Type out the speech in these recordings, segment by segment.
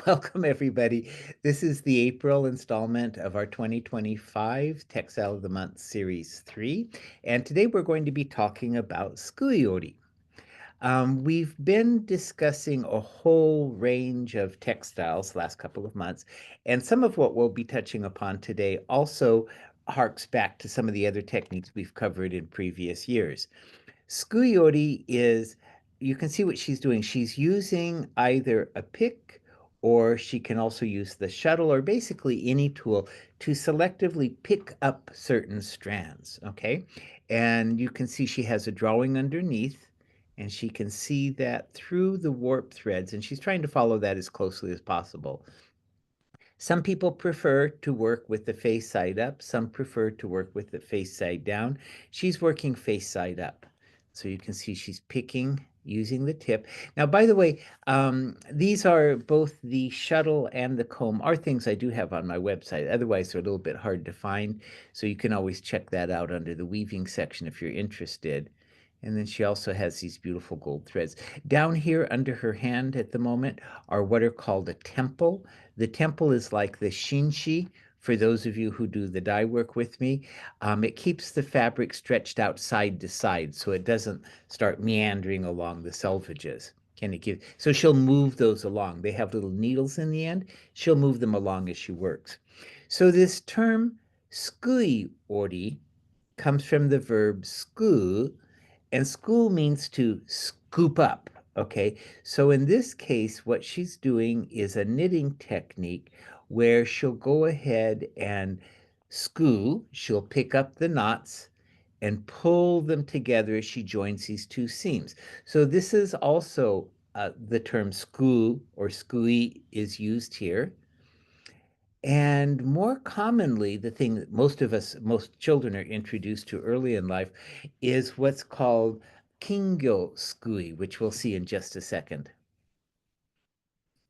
Welcome, everybody. This is the April installment of our 2025 Textile of the Month Series 3. And today we're going to be talking about Sukui-ori. We've been discussing a whole range of textiles the last couple of months, and some of what we'll be touching upon today also harks back to some of the other techniques we've covered in previous years. Sukui-ori is, you can see what she's doing. She's using either a pick or she can also use the shuttle or basically any tool to selectively pick up certain strands, okay? And you can see she has a drawing underneath and she can see that through the warp threads and she's trying to follow that as closely as possible. Some people prefer to work with the face side up. Some prefer to work with the face side down. She's working face side up. So you can see she's picking using the tip. Now, by the way, these are both the shuttle and the comb are things I do have on my website. Otherwise, they're a little bit hard to find. So you can always check that out under the weaving section if you're interested. And then she also has these beautiful gold threads. Down here under her hand at the moment are what are called a temple. The temple is like the shinshi, for those of you who do the dye work with me. It keeps the fabric stretched out side to side so it doesn't start meandering along the selvages. So she'll move those along. They have little needles in the end. She'll move them along as she works. So this term sukui-ori comes from the verb sku, and school means to scoop up. Okay, so in this case, what she's doing is a knitting technique where she'll go ahead and she'll pick up the knots and pull them together as she joins these two seams. So this is also the term skuu or skui is used here. And more commonly, the thing that most children are introduced to early in life is what's called kingyo skui, which we'll see in just a second.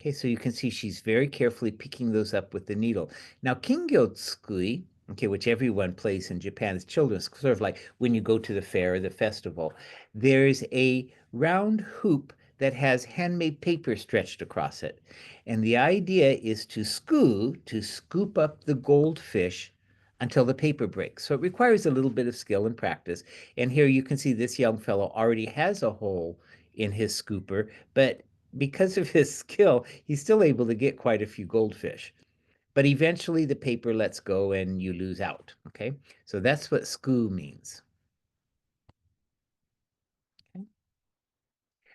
Okay, so you can see she's very carefully picking those up with the needle. Now, Kingyōtsukui, okay, which everyone plays in Japan, is children's, sort of like when you go to the fair or the festival. There's a round hoop that has handmade paper stretched across it. And the idea is to scoop up the goldfish until the paper breaks. So it requires a little bit of skill and practice. And here you can see this young fellow already has a hole in his scooper, but because of his skill, he's still able to get quite a few goldfish. But eventually the paper lets go and you lose out, okay? So that's what skuu means. Okay.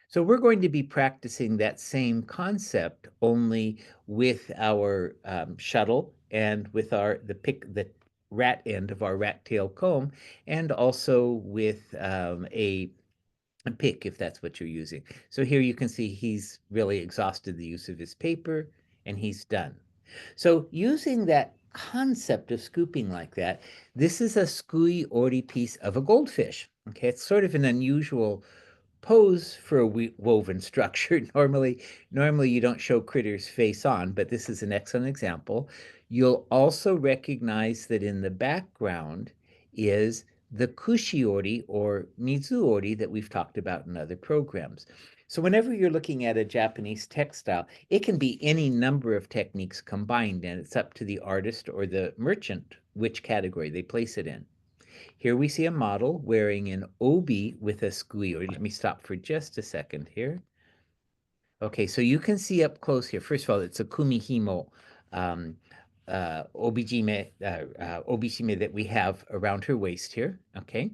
So we're going to be practicing that same concept only with our shuttle and with the rat end of our rat tail comb, and also with a pick if that's what you're using. So here you can see he's really exhausted the use of his paper and he's done. So using that concept of scooping like that, this is a Sukui-ori piece of a goldfish. Okay, it's sort of an unusual pose for a woven structure. Normally you don't show critters face on, but this is an excellent example. You'll also recognize that in the background is the kushiori or mizuori that we've talked about in other programs. So whenever you're looking at a Japanese textile, it can be any number of techniques combined, and it's up to the artist or the merchant which category they place it in. Here we see a model wearing an obi with a sukui. Let me stop for just a second here. Okay, so you can see up close here. First of all, it's a kumihimo obijime that we have around her waist here. Okay,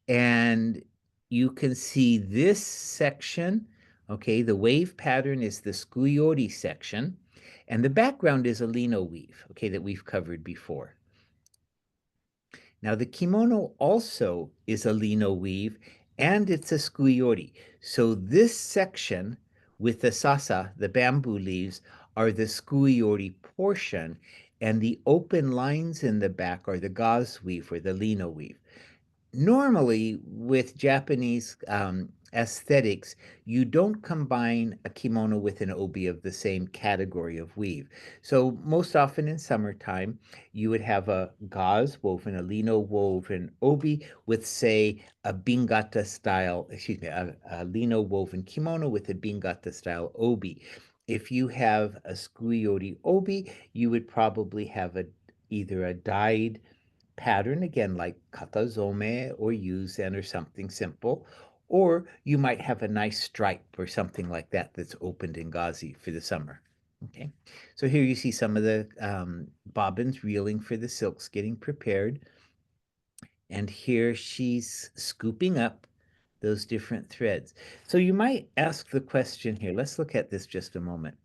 and you can see this section. Okay, the wave pattern is the Sukui-ori section, and the background is a lino weave. Okay, that we've covered before. Now, the kimono also is a lino weave, and it's a Sukui-ori. So this section with the sasa, the bamboo leaves, are the Sukui-ori portion, and the open lines in the back are the gauze weave or the lino weave. Normally, with Japanese aesthetics, you don't combine a kimono with an obi of the same category of weave. So most often in summertime, you would have a gauze woven, a lino woven obi with, say, a bingata style, a lino woven kimono with a bingata style obi. If you have a Sukui-ori obi, you would probably have either a dyed pattern, again, like katazome or yuzen or something simple, or you might have a nice stripe or something like that that's opened in gazi for the summer. Okay, so here you see some of the bobbins reeling for the silks getting prepared. And here she's scooping up those different threads. So you might ask the question here, let's look at this just a moment.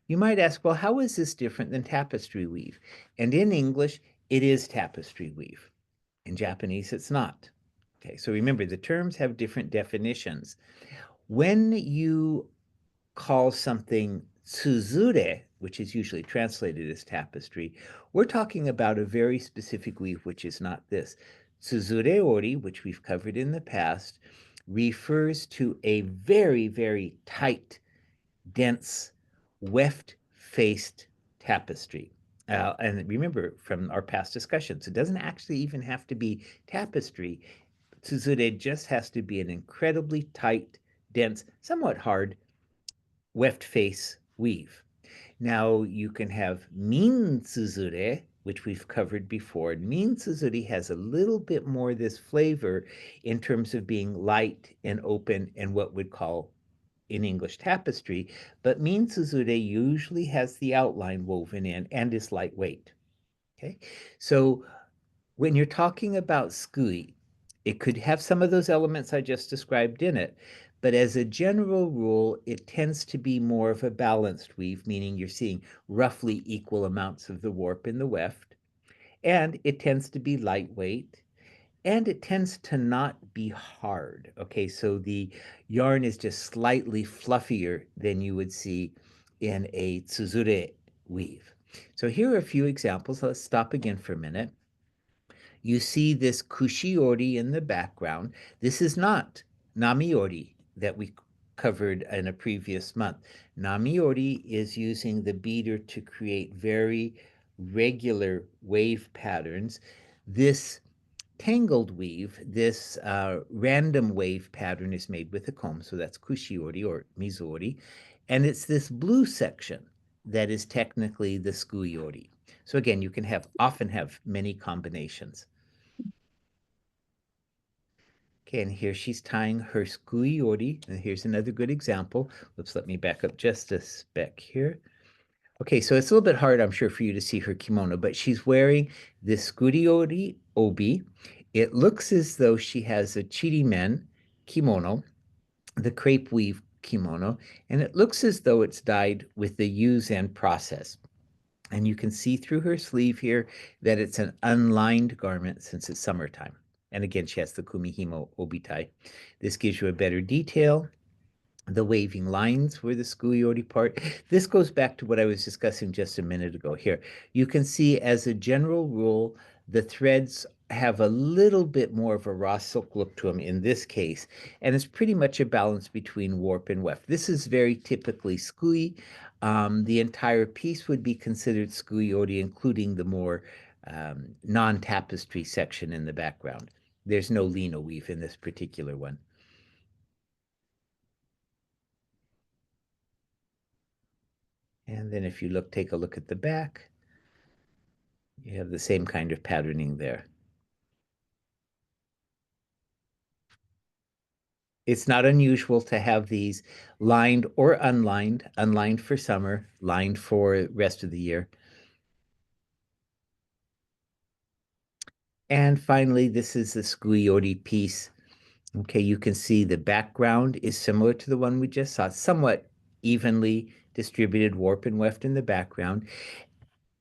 You might ask, well, how is this different than tapestry weave? And in English, it is tapestry weave. In Japanese, it's not. Okay, so remember, the terms have different definitions. When you call something tsuzure, which is usually translated as tapestry, we're talking about a very specific weave, which is not this. Tsuzure-ori, which we've covered in the past, refers to a very, very tight, dense, weft-faced tapestry. And remember from our past discussions, it doesn't actually even have to be tapestry. Tsuzure just has to be an incredibly tight, dense, somewhat hard weft face weave. Now you can have min tsuzure, which we've covered before. Min tsuzure has a little bit more of this flavor in terms of being light and open and what we'd call in English tapestry, but min tsuzure usually has the outline woven in and is lightweight. Okay, so when you're talking about Sukui, it could have some of those elements I just described in it, but as a general rule, it tends to be more of a balanced weave, meaning you're seeing roughly equal amounts of the warp in the weft, and it tends to be lightweight, and it tends to not be hard. Okay, so the yarn is just slightly fluffier than you would see in a tsuzure weave. So here are a few examples. Let's stop again for a minute. You see this Kushi-ori in the background. This is not Nami-ori that we covered in a previous month. Nami-ori is using the beater to create very regular wave patterns. This tangled weave, this random wave pattern is made with a comb, so that's Kushi-ori or Mizu-ori, and it's this blue section that is technically the Sukui-ori. So again, you can often have many combinations. Okay, and here she's tying her Sukui-ori, and here's another good example. Let's let me back up just a speck here. Okay, so it's a little bit hard, I'm sure, for you to see her kimono, but she's wearing this Sukui-ori obi. It looks as though she has a chirimen kimono, the crepe weave kimono, and it looks as though it's dyed with the yuzen process. And you can see through her sleeve here that it's an unlined garment since it's summertime. And again, she has the kumihimo obitai. This gives you a better detail. The waving lines were the Sukui-ori part. This goes back to what I was discussing just a minute ago here. You can see as a general rule, the threads have a little bit more of a raw silk look to them in this case, and it's pretty much a balance between warp and weft. This is very typically Sukui. The entire piece would be considered Sukui-ori, including the more non-tapestry section in the background. There's no lino weave in this particular one. And then if you take a look at the back, you have the same kind of patterning there. It's not unusual to have these lined or unlined, unlined for summer, lined for rest of the year. And finally, this is the Sukui-ori piece. Okay, you can see the background is similar to the one we just saw, somewhat evenly distributed warp and weft in the background.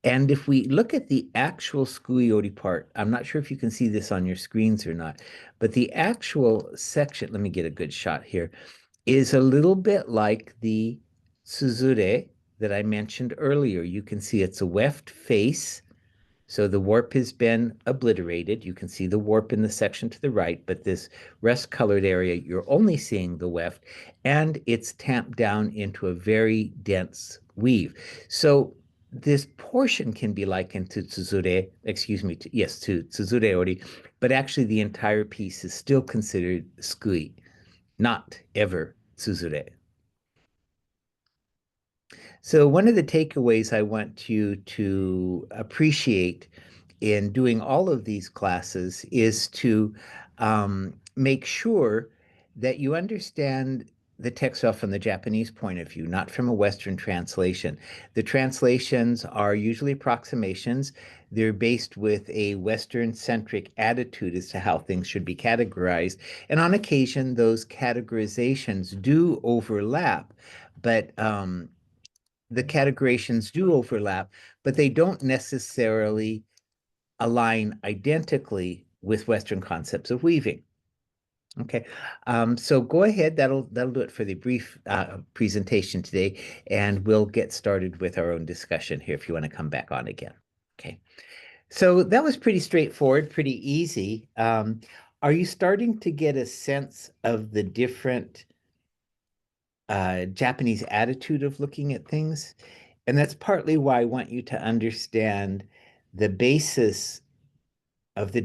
And if we look at the actual Sukui-ori part, I'm not sure if you can see this on your screens or not, but the actual section, let me get a good shot here, is a little bit like the Tsuzure that I mentioned earlier. You can see it's a weft face, so the warp has been obliterated. You can see the warp in the section to the right, but this rust-colored area, you're only seeing the weft, and it's tamped down into a very dense weave. So this portion can be likened to Tsuzure, excuse me, to Tsuzure-ori, but actually the entire piece is still considered Sukui, not ever Tsuzure. So, one of the takeaways I want you to appreciate in doing all of these classes is to make sure that you understand the textile from the Japanese point of view, not from a Western translation. The translations are usually approximations. They're based with a Western-centric attitude as to how things should be categorized. And on occasion, those categorizations do overlap, but the categorizations do overlap, but they don't necessarily align identically with Western concepts of weaving. Okay, so go ahead. That'll do it for the brief presentation today, and we'll get started with our own discussion here if you want to come back on again. Okay, so that was pretty straightforward, pretty easy. Are you starting to get a sense of the different Japanese attitude of looking at things? And that's partly why I want you to understand the basis of the